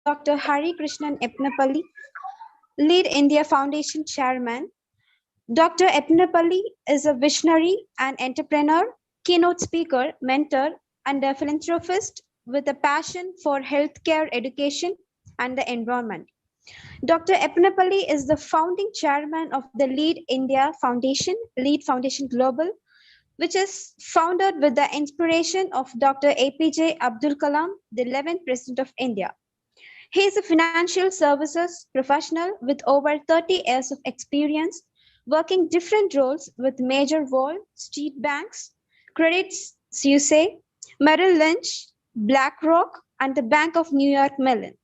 Dr. Hari Krishnan Epnapalli, Lead India Foundation Chairman. Dr. Epnapalli is a visionary and entrepreneur, keynote speaker, mentor, and a philanthropist with a passion for healthcare education and the environment. Dr. Epnapalli is the founding chairman of the Lead India Foundation, Lead Foundation Global, which is founded with the inspiration of Dr. APJ Abdul Kalam, the 11th President of India. He is a financial services professional with over 30 years of experience working different roles with major Wall Street banks, Credit Suisse, Merrill Lynch, BlackRock, and the Bank of New York Mellon.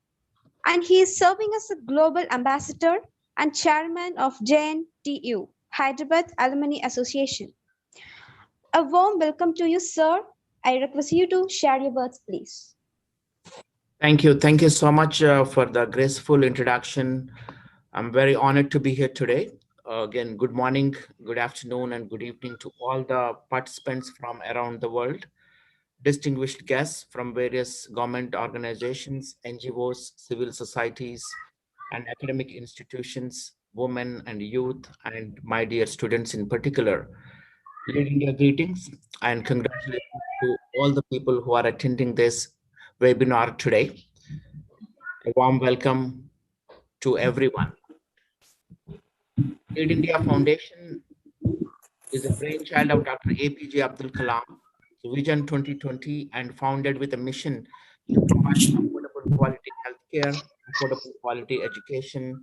And he is serving as a global ambassador and chairman of JNTU, Hyderabad Alumni Association. A warm welcome to you, sir. I request you to share your words, please. Thank you. Thank you so much for the graceful introduction. I'm very honored to be here today. Again, good morning, good afternoon, and good evening to all the participants from around the world, distinguished guests from various government organizations, NGOs, civil societies, and academic institutions, women and youth, and my dear students in particular. Leading your greetings and congratulations to all the people who are attending this webinar today. A warm welcome to everyone. Lead India Foundation is a brainchild of Dr. APJ Abdul Kalam, Vision 2020, and founded with a mission to provide affordable quality healthcare, affordable quality education,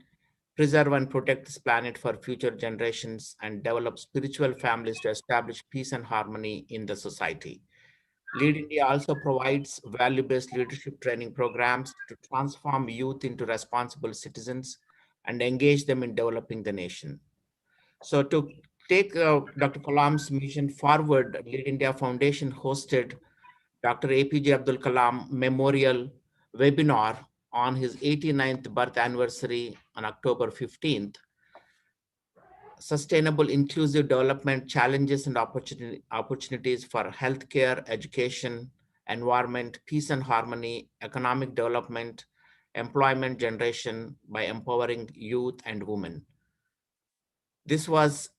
preserve and protect this planet for future generations, and develop spiritual families to establish peace and harmony in the society. Lead India also provides value-based leadership training programs to transform youth into responsible citizens and engage them in developing the nation. So to take Dr. Kalam's mission forward, Lead India Foundation hosted Dr. APJ Abdul Kalam Memorial webinar on his 89th birth anniversary on October 15th. Sustainable inclusive development challenges and opportunities for healthcare, education, environment, peace and harmony, economic development, employment generation by empowering youth and women. This was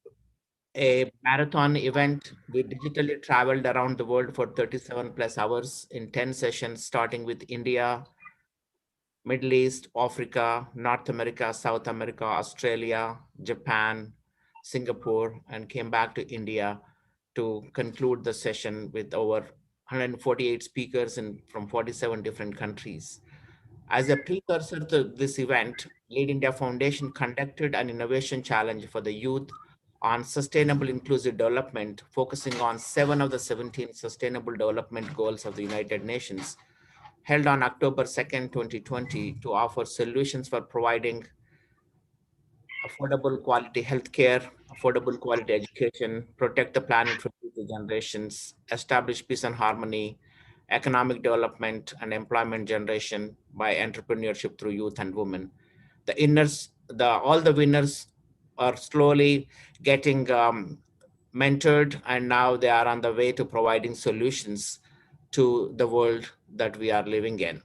a marathon event. We digitally traveled around the world for 37 plus hours in 10 sessions, starting with India, Middle East, Africa, North America, South America, Australia, Japan, Singapore, and came back to India to conclude the session with over 148 speakers from 47 different countries. As a precursor to this event, Lead India Foundation conducted an innovation challenge for the youth on sustainable inclusive development, focusing on 7 of the 17 sustainable development goals of the United Nations, held on October 2nd, 2020, to offer solutions for providing affordable quality healthcare, affordable quality education, protect the planet for future generations, establish peace and harmony, economic development, and employment generation by entrepreneurship through youth and women. All the winners are slowly getting mentored, and now they are on the way to providing solutions to the world that we are living in.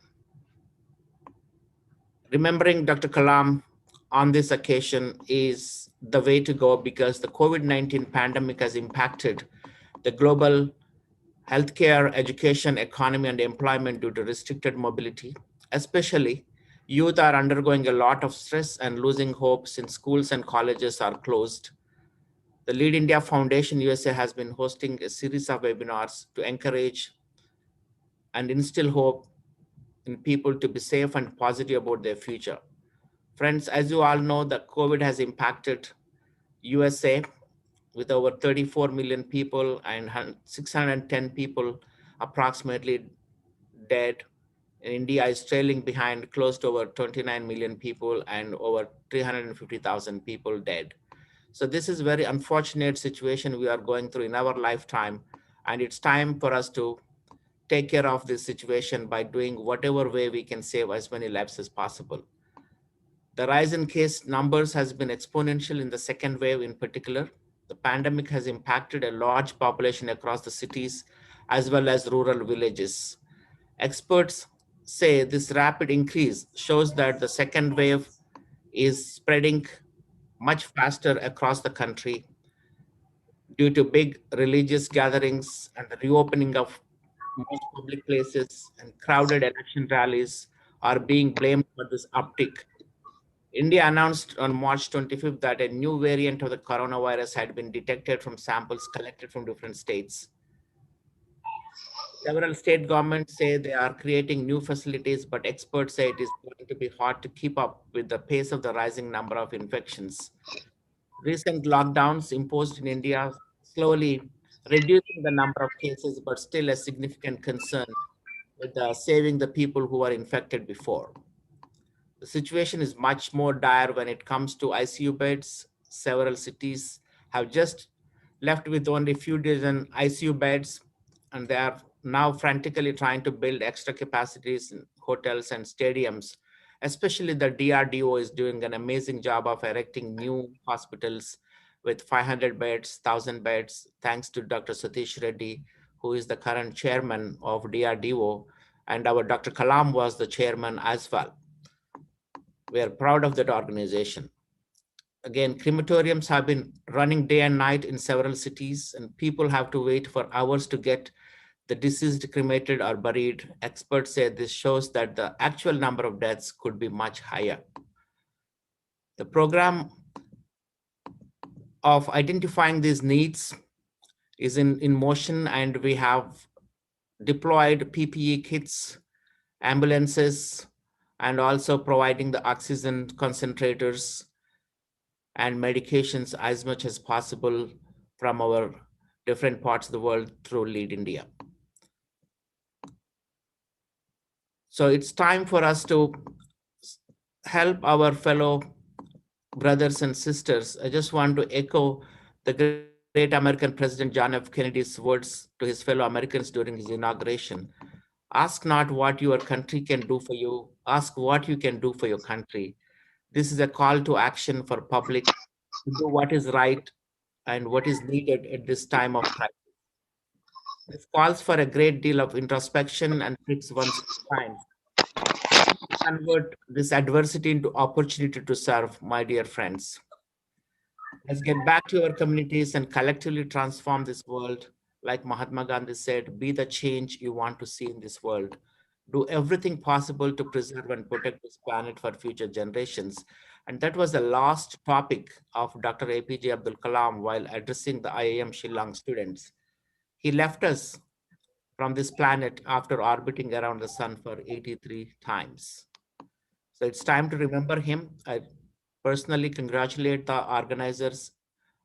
Remembering Dr. Kalam on this occasion is the way to go, because the COVID-19 pandemic has impacted the global healthcare, education, economy, and employment due to restricted mobility. Especially, youth are undergoing a lot of stress and losing hope since schools and colleges are closed. The Lead India Foundation USA has been hosting a series of webinars to encourage and instill hope in people to be safe and positive about their future. Friends, as you all know, the COVID has impacted USA with over 34 million people and 610 people approximately dead. India is trailing behind, close to over 29 million people and over 350,000 people dead. So this is a very unfortunate situation we are going through in our lifetime. And it's time for us to take care of this situation by doing whatever way we can save as many lives as possible. The rise in case numbers has been exponential in the second wave in particular. The pandemic has impacted a large population across the cities as well as rural villages. Experts say this rapid increase shows that the second wave is spreading much faster across the country due to big religious gatherings and the reopening of most public places and crowded election rallies are being blamed for this uptick. India announced on March 25th that a new variant of the coronavirus had been detected from samples collected from different states. Several state governments say they are creating new facilities, but experts say it is going to be hard to keep up with the pace of the rising number of infections. Recent lockdowns imposed in India slowly reducing the number of cases, but still a significant concern with saving the people who were infected before. The situation is much more dire when it comes to ICU beds. Several cities have just left with only few dozen ICU beds, and they are now frantically trying to build extra capacities in hotels and stadiums. Especially the DRDO is doing an amazing job of erecting new hospitals with 500 beds, 1,000 beds, thanks to Dr. Satish Reddy, who is the current chairman of DRDO, and our Dr. Kalam was the chairman as well. We are proud of that organization. Again, crematoriums have been running day and night in several cities, and people have to wait for hours to get the deceased cremated or buried. Experts say this shows that the actual number of deaths could be much higher. The program of identifying these needs is in motion, and we have deployed PPE kits, ambulances, and also providing the oxygen concentrators and medications as much as possible from our different parts of the world through Lead India. So it's time for us to help our fellow brothers and sisters. I just want to echo the great American President John F. Kennedy's words to his fellow Americans during his inauguration. Ask not what your country can do for you, ask what you can do for your country. This is a call to action for public to do what is right and what is needed at this time of crisis. This calls for a great deal of introspection and fix one's mind. Convert this adversity into opportunity to serve, my dear friends. Let's get back to our communities and collectively transform this world. Like Mahatma Gandhi said, be the change you want to see in this world. Do everything possible to preserve and protect this planet for future generations. And that was the last topic of Dr. APJ Abdul Kalam while addressing the IIM Shillong students. He left us from this planet after orbiting around the sun for 83 times. So it's time to remember him. I personally congratulate the organizers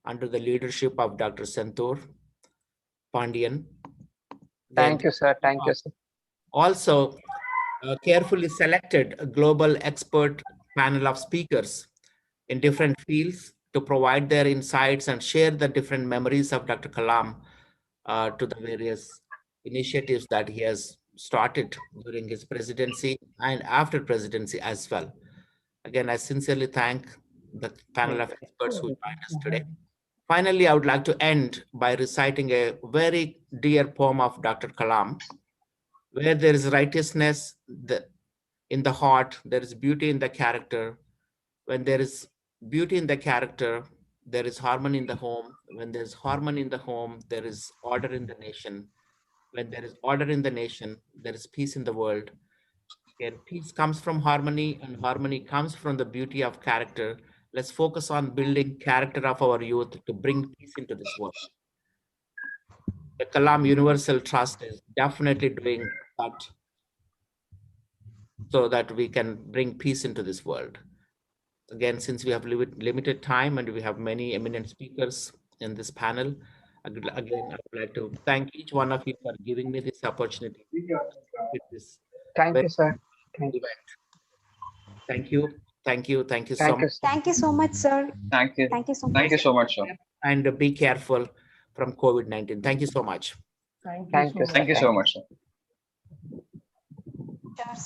under the leadership of Dr. Santoor Pandian. Again, Thank you, sir. Thank you, sir. also carefully selected a global expert panel of speakers in different fields to provide their insights and share the different memories of Dr. Kalam to the various initiatives that he has started during his presidency and after presidency as well. Again, I sincerely thank the panel of experts who joined us today. Finally, I would like to end by reciting a very dear poem of Dr. Kalam. Where there is righteousness in the heart, there is beauty in the character. When there is beauty in the character, there is harmony in the home. When there's harmony in the home, there is order in the nation. When there is order in the nation, there is peace in the world. And peace comes from harmony, and harmony comes from the beauty of character. Let's focus on building character of our youth to bring peace into this world. The Kalam Universal Trust is definitely doing that so that we can bring peace into this world. Again, since we have limited time and we have many eminent speakers in this panel, again, I would like to thank each one of you for giving me this opportunity. This Thank you, sir. Thank you. Thank you. Thank you. Thank you so Thank you, much. sir. Thank you so much, sir. Thank you. Thank you so much. Thank you so much, sir. And be careful from COVID-19. Thank you so much. Thank you, Thank you sir. so much, sir. Sure,